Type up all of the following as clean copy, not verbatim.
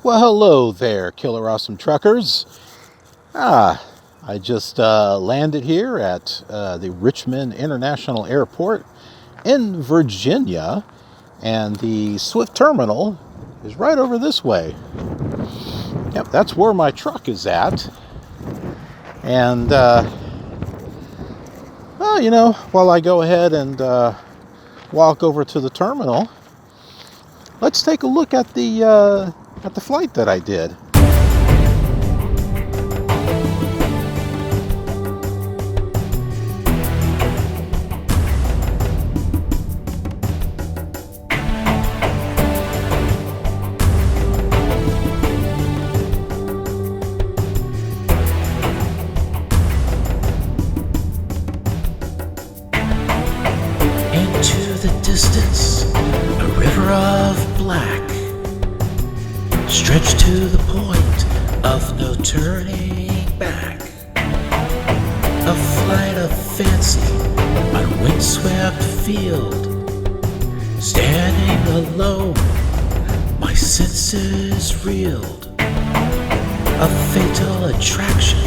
Well, hello there, Killer Awesome Truckers. I just landed here at the Richmond International Airport in Virginia, and the Swift Terminal is right over this way. Yep, that's where my truck is at. And, well, while I go ahead and walk over to the terminal, let's take a look at the flight that I did. Into the distance, a river of black, stretched to the point of no turning back. A flight of fancy on windswept field, standing alone, my senses reeled. A fatal attraction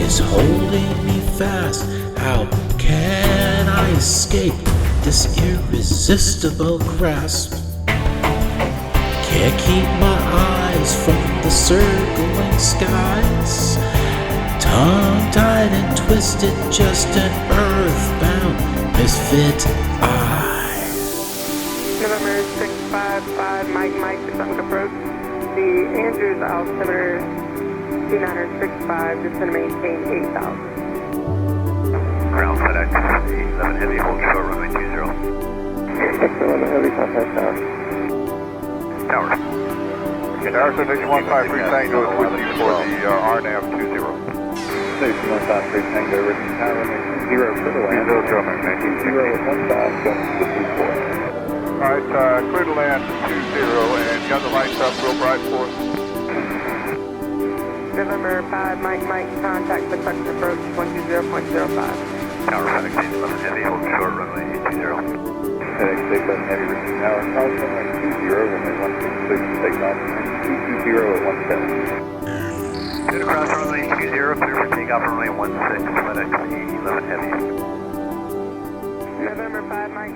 is holding me fast. How can I escape this irresistible grasp? Can't keep my eyes from the circling skies. Tongue-tied and twisted, just an earthbound misfit eye. November 655, Mike, December approach. The Andrews altimeter 2965, just going to maintain 8,000. Ground FedEx 11 Heavy, hold short runway 20. 11 Heavy, contact tower. Tower. Okay, Tower Station 153 Tango is with you for the RNAV 20. Station 153 Tango, Richmond Tower, 0 for the land. 0 German, 19 0 with 1 5, 754. Alright, clear to land 20 and got the lights up real bright for us. November 5, Mike, contact the truck approach 120.05. Tower FedEx 11 Heavy, hold short runway 20. FedEx 11 Heavy, Richmond Tower, call runway 20, runway 16, take off, 220 at 17. Good across runway 20, clear for takeoff runway 16, FedEx 11 Heavy. November 5, Mike,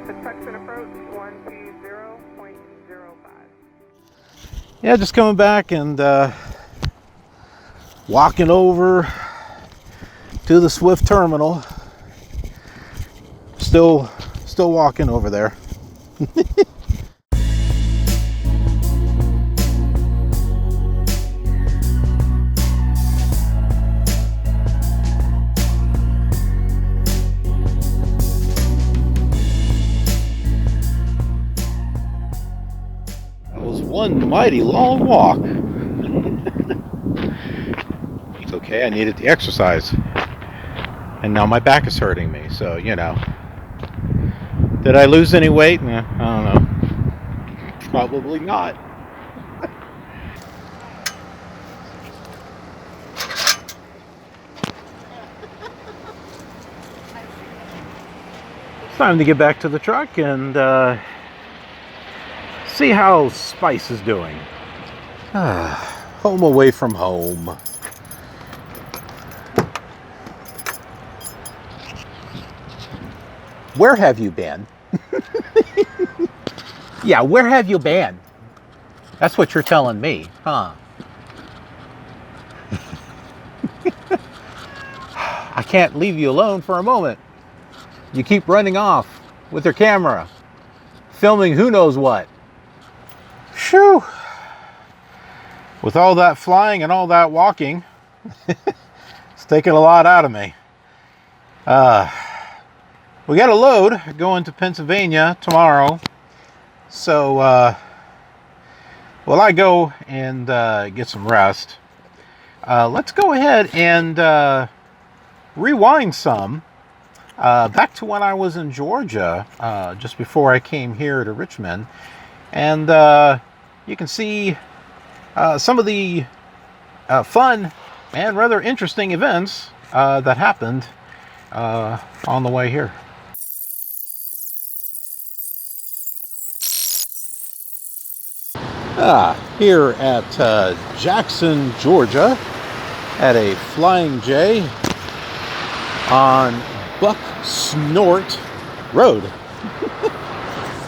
Patuxent approach 120.05. Yeah, just coming back and walking over to the Swift Terminal. Still walking over there. That was one mighty long walk. It's okay, I needed the exercise. And now my back is hurting me, so, Did I lose any weight? Nah, I don't know. Probably not. It's time to get back to the truck and see how Spice is doing. Home away from home. Where have you been? Yeah, where have you been? That's what you're telling me, huh? I can't leave you alone for a moment. You keep running off with your camera, filming who knows what. Phew. With all that flying and all that walking, it's taking a lot out of me. We got a load going to Pennsylvania tomorrow. So, while I go and get some rest, let's go ahead and rewind some back to when I was in Georgia, just before I came here to Richmond. And you can see some of the fun and rather interesting events that happened on the way here. Here at Jackson, Georgia, at a Flying J on Buck Snort Road.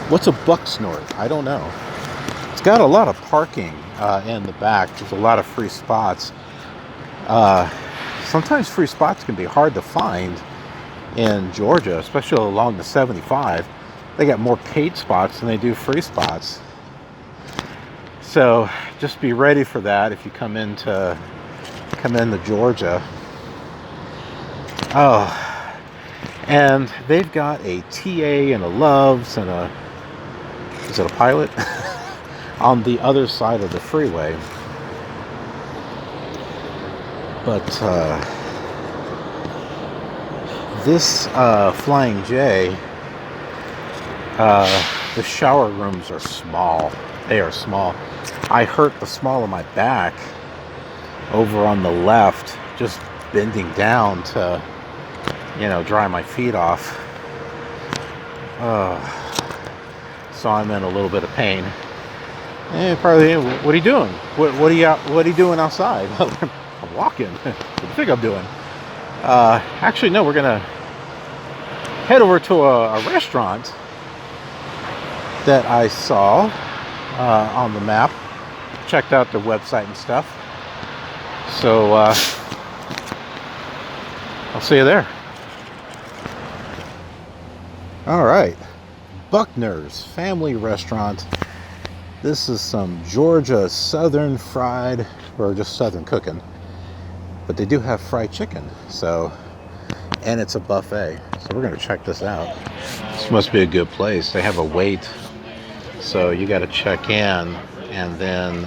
What's a buck snort? I don't know. It's got a lot of parking in the back. There's a lot of free spots. Sometimes free spots can be hard to find in Georgia, especially along the 75. They got more paid spots than they do free spots. So just be ready for that if you come into Georgia. Oh, and they've got a TA and a Loves and a, is it a Pilot? On the other side of the freeway. But this Flying J, the shower rooms are small. They are small. I hurt the small of my back over on the left, just bending down to, dry my feet off. So I'm in a little bit of pain. Probably, what are you doing? What are you doing outside? I'm walking. What do you think I'm doing? Actually, no, we're gonna head over to a restaurant that I saw on the map. Checked out their website and stuff. So I'll see you there. All right, Buckner's Family Restaurant. This is some Georgia Southern fried, or just Southern cooking. But they do have fried chicken, so, and it's a buffet. So we're gonna check this out. This must be a good place. They have a wait, so you got to check in, and then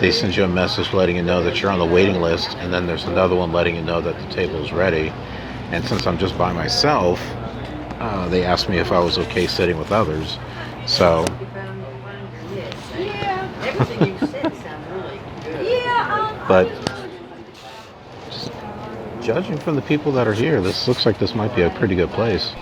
they send you a message letting you know that you're on the waiting list, and then there's another one letting you know that the table is ready. And since I'm just by myself, they asked me if I was okay sitting with others. So, Everything you said sounded really good. Yeah. but judging from the people that are here, this looks like this might be a pretty good place.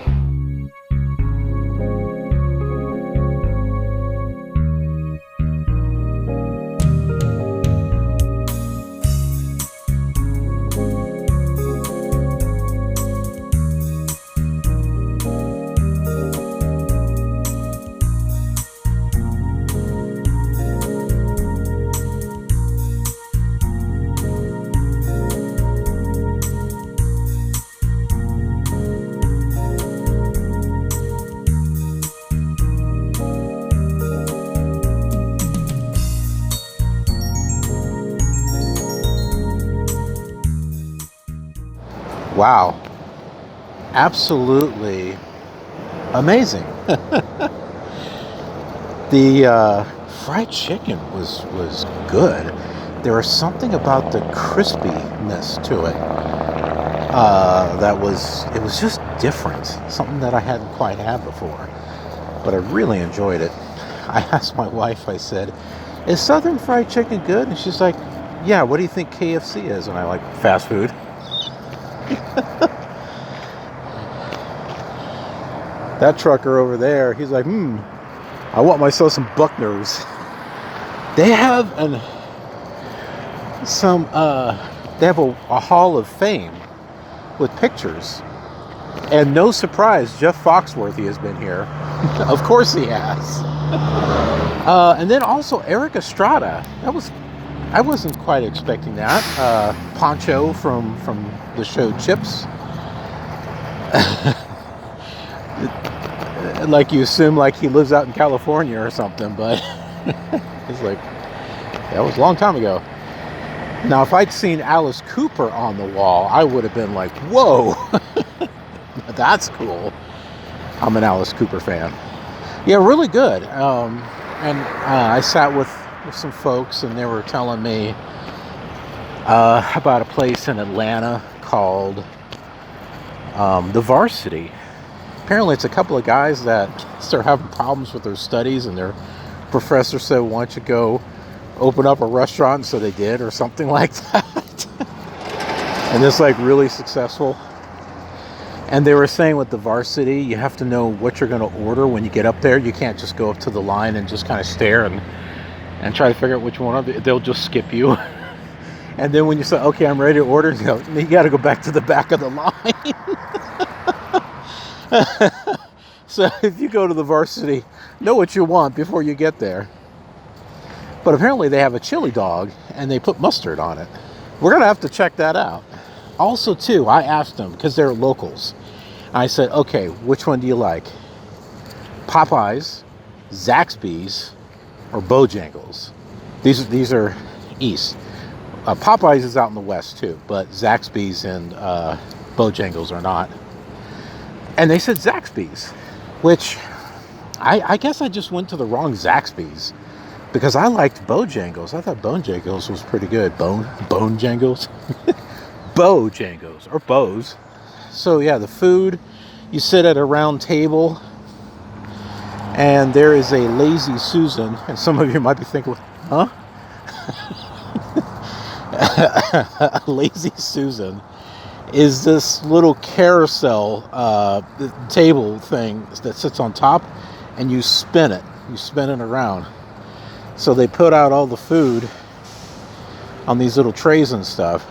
Wow, absolutely amazing. The fried chicken was good. There was something about the crispiness to it it was just different, something that I hadn't quite had before, but I really enjoyed it. I asked my wife, I said, is Southern fried chicken good? And she's like, yeah, what do you think KFC is? And I like, fast food. That trucker over there, he's like, I want myself some Buckners. They have a Hall of Fame with pictures. And no surprise, Jeff Foxworthy has been here. Of course he has. And then also Eric Estrada. I wasn't quite expecting that. Poncho from the show Chips. Like you assume like he lives out in California or something, but it's like, that was a long time ago. Now, if I'd seen Alice Cooper on the wall, I would have been like, whoa, that's cool. I'm an Alice Cooper fan. Yeah, really good. And I sat with some folks, and they were telling me about a place in Atlanta called the Varsity. Apparently it's a couple of guys that start having problems with their studies, and their professor said, why don't you go open up a restaurant? So they did, or something like that. And it's like really successful. And they were saying with the varsity, you have to know what you're going to order when you get up there. You can't just go up to the line and just kind of stare and try to figure out which one. They'll just skip you. And then when you say, okay, I'm ready to order, you got to go back to the back of the line. So if you go to the varsity, know what you want before you get there. But apparently they have a chili dog and they put mustard on it. We're going to have to check that out. Also, too, I asked them, because they're locals, I said, okay, which one do you like? Popeyes, Zaxby's, or Bojangles? These are east. Popeyes is out in the west, too, but Zaxby's and Bojangles are not. And they said Zaxby's, which I guess I just went to the wrong Zaxby's, because I liked Bojangles. I thought Bojangles was pretty good. Bojangles? Bojangles, or Bows. So yeah, the food, you sit at a round table, and there is a Lazy Susan, and some of you might be thinking, huh? Lazy Susan is this little carousel table thing that sits on top, and you spin it around. So they put out all the food on these little trays and stuff,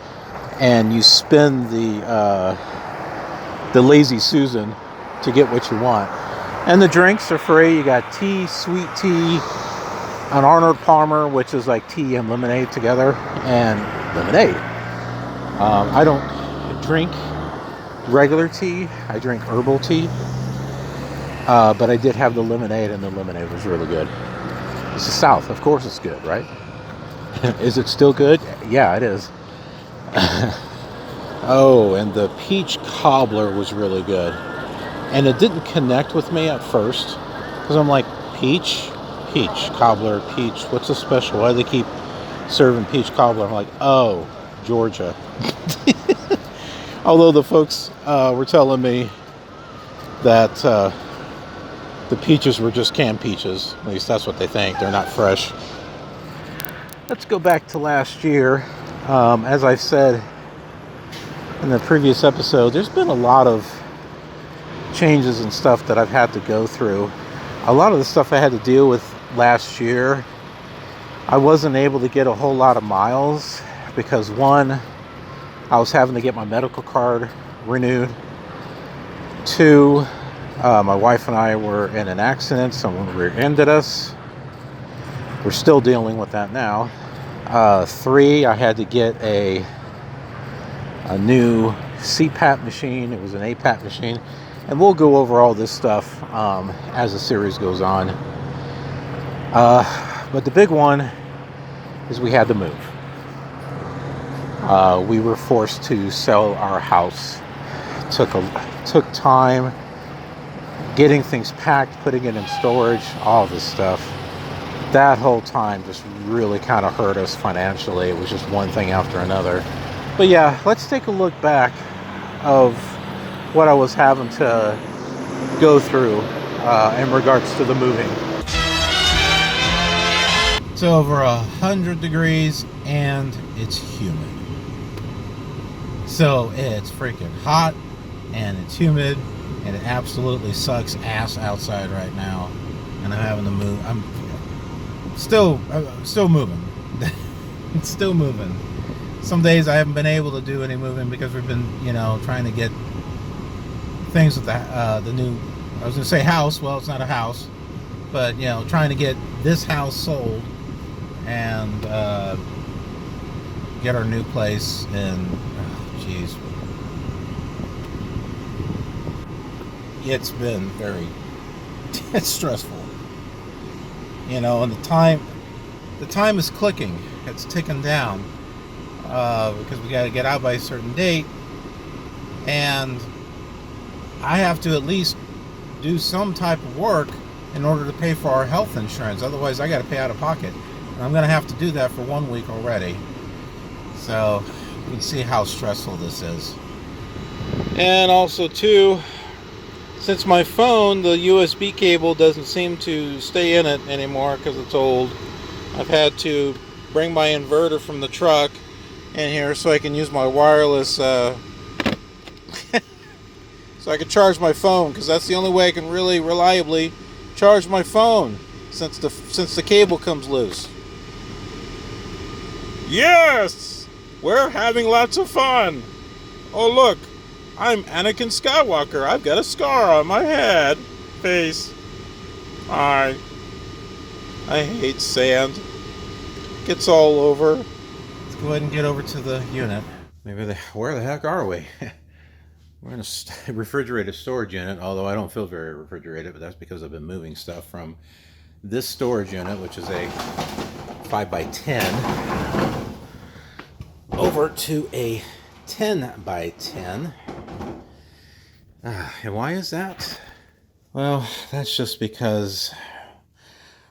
and you spin the Lazy Susan to get what you want. And the drinks are free. You got tea, sweet tea, an Arnold Palmer, which is like tea and lemonade together, and lemonade. I don't drink regular tea. I drink herbal tea. But I did have the lemonade, and the lemonade was really good. It's the South. Of course it's good, right? Is it still good? Yeah, it is. Oh, and the peach cobbler was really good. And it didn't connect with me at first, because I'm like, peach cobbler, peach, what's so special? Why do they keep serving peach cobbler? I'm like, oh, Georgia. Although the folks were telling me that the peaches were just canned peaches. At least that's what they think. They're not fresh. Let's go back to last year. As I've said in the previous episode, there's been a lot of changes and stuff that I've had to go through. A lot of the stuff I had to deal with last year, I wasn't able to get a whole lot of miles because, one, I was having to get my medical card renewed. Two, my wife and I were in an accident. Someone rear-ended us. We're still dealing with that now. Three, I had to get a new CPAP machine. It was an APAP machine. And we'll go over all this stuff as the series goes on. But the big one is we had to move. We were forced to sell our house. Took time getting things packed, putting it in storage, all this stuff. That whole time just really kind of hurt us financially. It was just one thing after another. But yeah, let's take a look back of what I was having to go through in regards to the moving. It's over 100 degrees and it's humid. So it's freaking hot and it's humid and it absolutely sucks ass outside right now. And I'm having to move. I'm still moving. It's still moving. Some days I haven't been able to do any moving because we've been, trying to get things with the new, I was going to say house. Well, it's not a house, but trying to get this house sold and get our new place. And jeez, it's been very stressful. And the time is clicking. It's ticking down because we got to get out by a certain date, and I have to at least do some type of work in order to pay for our health insurance. Otherwise, I got to pay out of pocket, and I'm going to have to do that for 1 week already. So you can see how stressful this is. And also, too, since my phone, the USB cable doesn't seem to stay in it anymore because it's old, I've had to bring my inverter from the truck in here so I can use my wireless so I can charge my phone, because that's the only way I can really reliably charge my phone since the cable comes loose. Yes! We're having lots of fun. Oh, look. I'm Anakin Skywalker. I've got a scar on my head. Face. I hate sand. Gets all over. Let's go ahead and get over to the unit. Where the heck are we? We're in a refrigerated storage unit, although I don't feel very refrigerated, but that's because I've been moving stuff from this storage unit, which is a 5x10, over to a 10x10. And why is that? Well, that's just because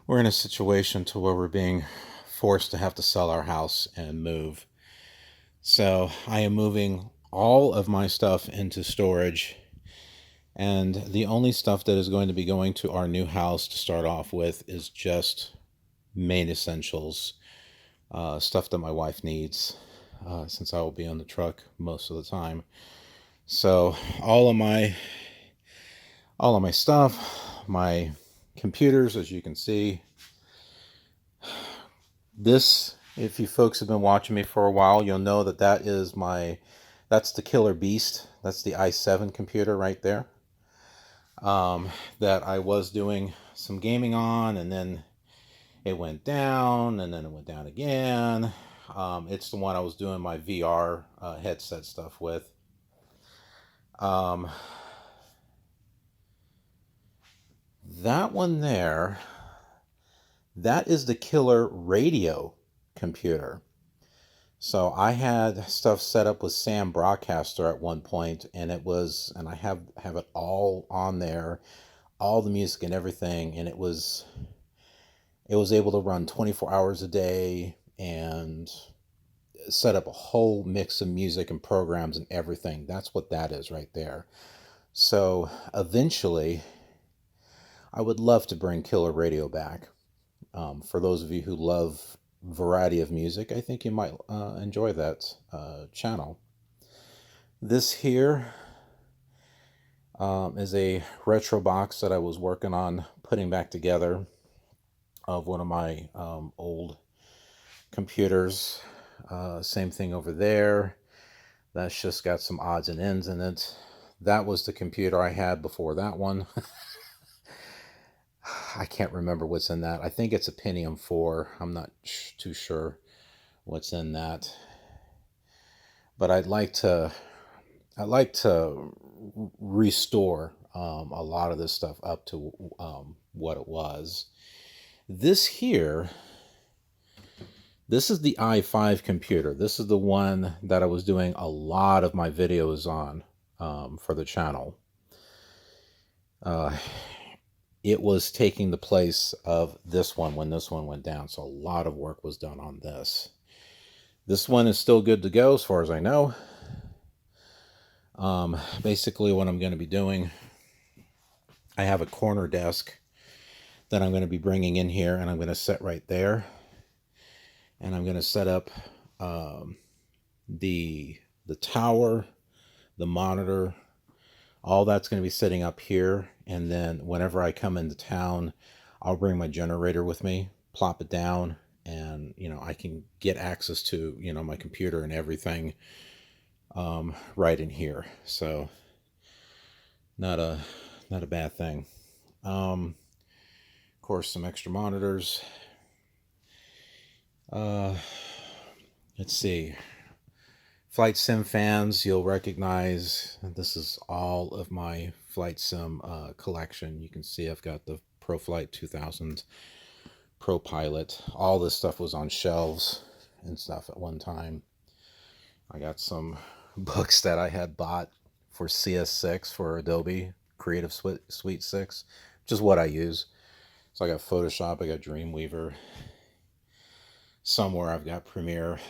we're in a situation to where we're being forced to have to sell our house and move. So I am moving all of my stuff into storage, and the only stuff that is going to be going to our new house to start off with is just main essentials, stuff that my wife needs, since I will be on the truck most of the time. So all of my stuff, my computers, as you can see, this, if you folks have been watching me for a while, you'll know that that's the killer beast. That's the i7 computer right there, that I was doing some gaming on, and then it went down, and then it went down again. It's the one I was doing my VR headset stuff with. That one there, that is the KILR radio computer. So I had stuff set up with Sam Broadcaster at one point, and I have it all on there, all the music and everything, and it was able to run 24 hours a day and set up a whole mix of music and programs and everything. That's what that is right there. So eventually, I would love to bring KILR Radio back. For those of you who love variety of music, I think you might enjoy that channel. This here is a retro box that I was working on putting back together of one of my old computers. Same thing over there. That's just got some odds and ends in it. That was the computer I had before that one. I can't remember what's in that. I think it's a Pentium 4. I'm not too sure what's in that. But I'd like to restore a lot of this stuff up to what it was. This here, this is the i5 computer. This is the one that I was doing a lot of my videos on for the channel. It was taking the place of this one when this one went down. So a lot of work was done on this. This one is still good to go as far as I know. Basically what I'm going to be doing, I have a corner desk that I'm going to be bringing in here, and I'm going to set right there. And I'm going to set up the tower, the monitor, all that's going to be sitting up here. And then whenever I come into town, I'll bring my generator with me, plop it down, and I can get access to my computer and everything right in here. So not a bad thing. Of course, some extra monitors. Let's see. Flight Sim fans, you'll recognize this is all of my Flight Sim collection. You can see I've got the ProFlight 2000 Pro Pilot. All this stuff was on shelves and stuff at one time. I got some books that I had bought for CS6 for Adobe Creative Suite 6, which is what I use. So I got Photoshop, I got Dreamweaver. Somewhere I've got Premiere.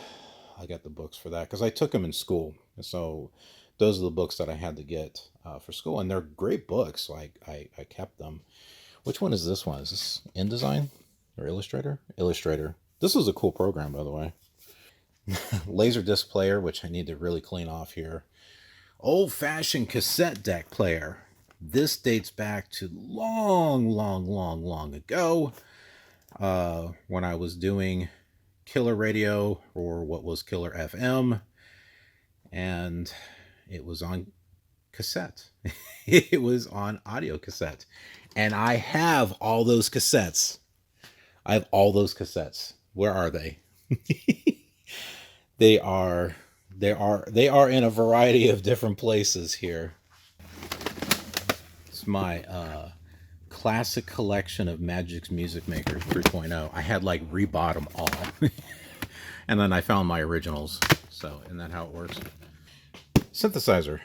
I got the books for that because I took them in school. So those are the books that I had to get for school. And they're great books. So I kept them. Which one is this one? Is this InDesign or Illustrator? Illustrator. This is a cool program, by the way. Laserdisc player, which I need to really clean off here. old-fashioned cassette deck player. This dates back to long ago, when I was doing KILR radio, or what was KILR FM, and it was on cassette. It was on audio cassette, and I have all those cassettes. I have all those cassettes. Where are they? They are in a variety of different places here. It's my classic collection of Magic's Music Maker 3.0. I had like rebought them all. And then I found my originals. So, isn't that how it works? Synthesizer.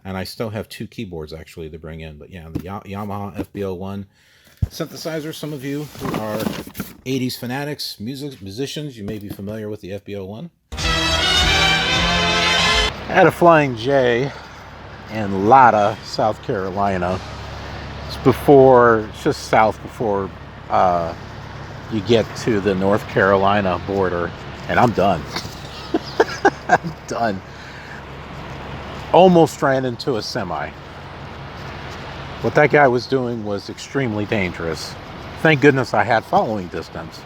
And I still have 2 keyboards actually to bring in. But yeah, the Yamaha FB01 synthesizer. Some of you who are 80s fanatics, musicians, you may be familiar with the FB01. I had a Flying J in Latta, South Carolina. It's just south before you get to the North Carolina border, and I'm done. I'm done. Almost ran into a semi. What that guy was doing was extremely dangerous. Thank goodness I had following distance.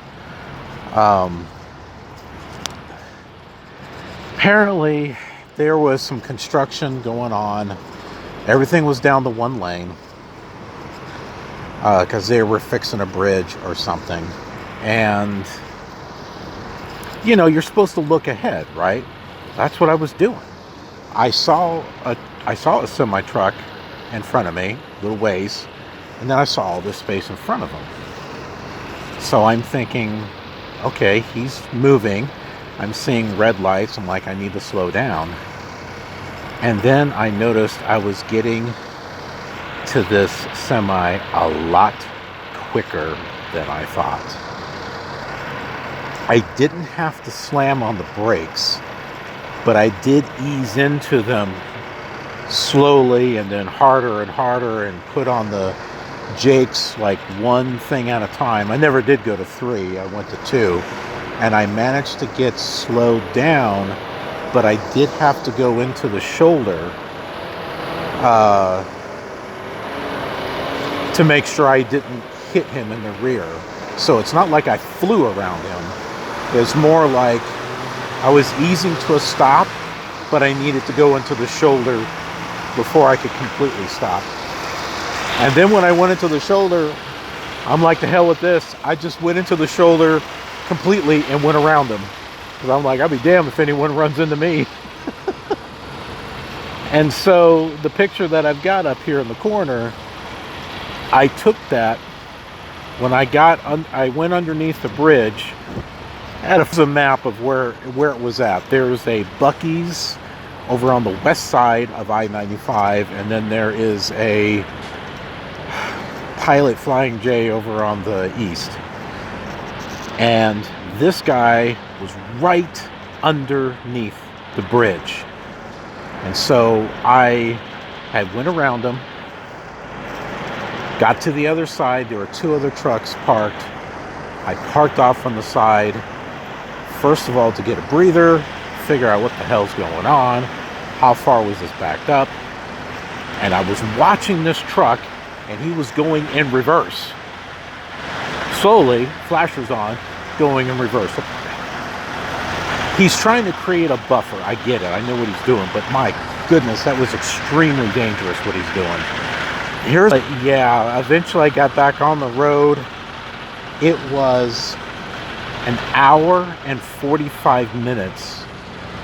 Apparently, there was some construction going on. Everything was down to 1 lane because they were fixing a bridge or something. And, you know, you're supposed to look ahead, right? That's what I was doing. I saw a semi-truck in front of me, a little ways, and then I saw all this space in front of him. So I'm thinking, okay, he's moving. I'm seeing red lights. I'm like, I need to slow down. And then I noticed I was getting to this semi a lot quicker than I thought. I didn't have to slam on the brakes, but I did ease into them slowly and then harder and harder, and put on the jakes like 1 thing at a time. I never did go to 3. I went to 2. And I managed to get slowed down, but I did have to go into the shoulder to make sure I didn't hit him in the rear. So it's not like I flew around him. It's more like I was easing to a stop, but I needed to go into the shoulder before I could completely stop. And then when I went into the shoulder, I'm like, the hell with this. I just went into the shoulder completely and went around him. Because I'm like, I'll be damned if anyone runs into me. And so the picture that I've got up here in the corner, I took that when I went underneath the bridge. I had a map of where it was at. There's a Buc-ee's over on the west side of I-95, and then there is a Pilot Flying J over on the east. And this guy was right underneath the bridge. And so I went around him, got to the other side. There were 2 other trucks parked. I parked off on the side, first of all, to get a breather, figure out what the hell's going on, how far was this backed up. And I was watching this truck, and he was going in reverse. Slowly, flashers on, going in reverse. He's trying to create a buffer. I get it. I know what he's doing. But my goodness, that was extremely dangerous what he's doing. Eventually I got back on the road. It was an hour and 45 minutes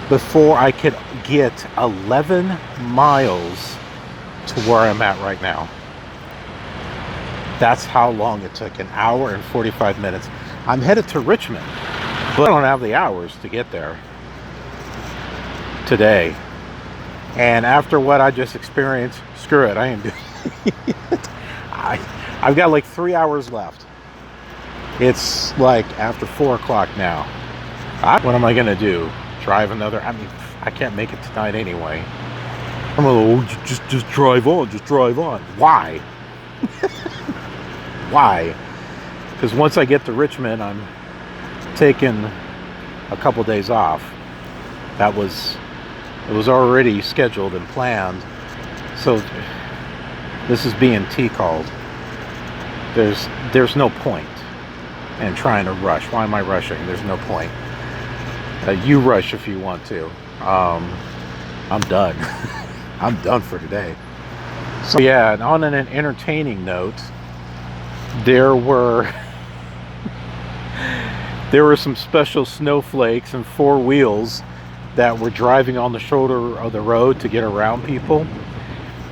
before I could get 11 miles to where I'm at right now. That's how long it took, an hour and 45 minutes. I'm headed to Richmond, but I don't have the hours to get there today. And after what I just experienced, screw it, I ain't doing it. I've got like 3 hours left. It's like after 4 o'clock now. What am I gonna do? Drive another? I mean, I can't make it tonight anyway. I'm gonna just drive on, just drive on. Why? Why? Because once I get to Richmond, I'm taking a couple days off. That was It was already scheduled and planned. So this is being T-called. There's no point in trying to rush. Why am I rushing? There's no point. You rush if you want to. I'm done. I'm done for today. So yeah, and on an entertaining note, there were some special snowflakes and four wheels that were driving on the shoulder of the road to get around people.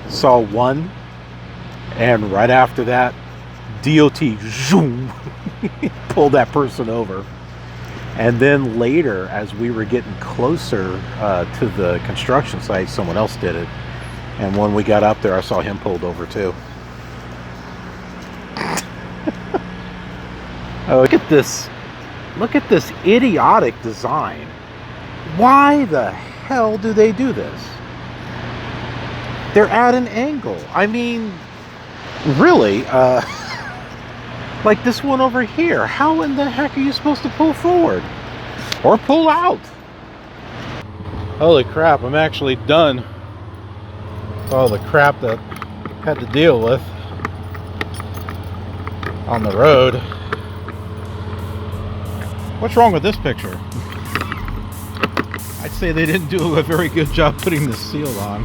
Saw one, and right after that, DOT zoom pulled that person over. And then later, as we were getting closer to the construction site, someone else did it. And when we got up there, I saw him pulled over too. Oh, look at this. Look at this idiotic design. Why the hell do they do this? They're at an angle. I mean, really, like this one over here. How in the heck are you supposed to pull forward? Or pull out? Holy crap, I'm actually done with all the crap that I had to deal with on the road. What's wrong with this picture? I'd say they didn't do a very good job putting the seal on.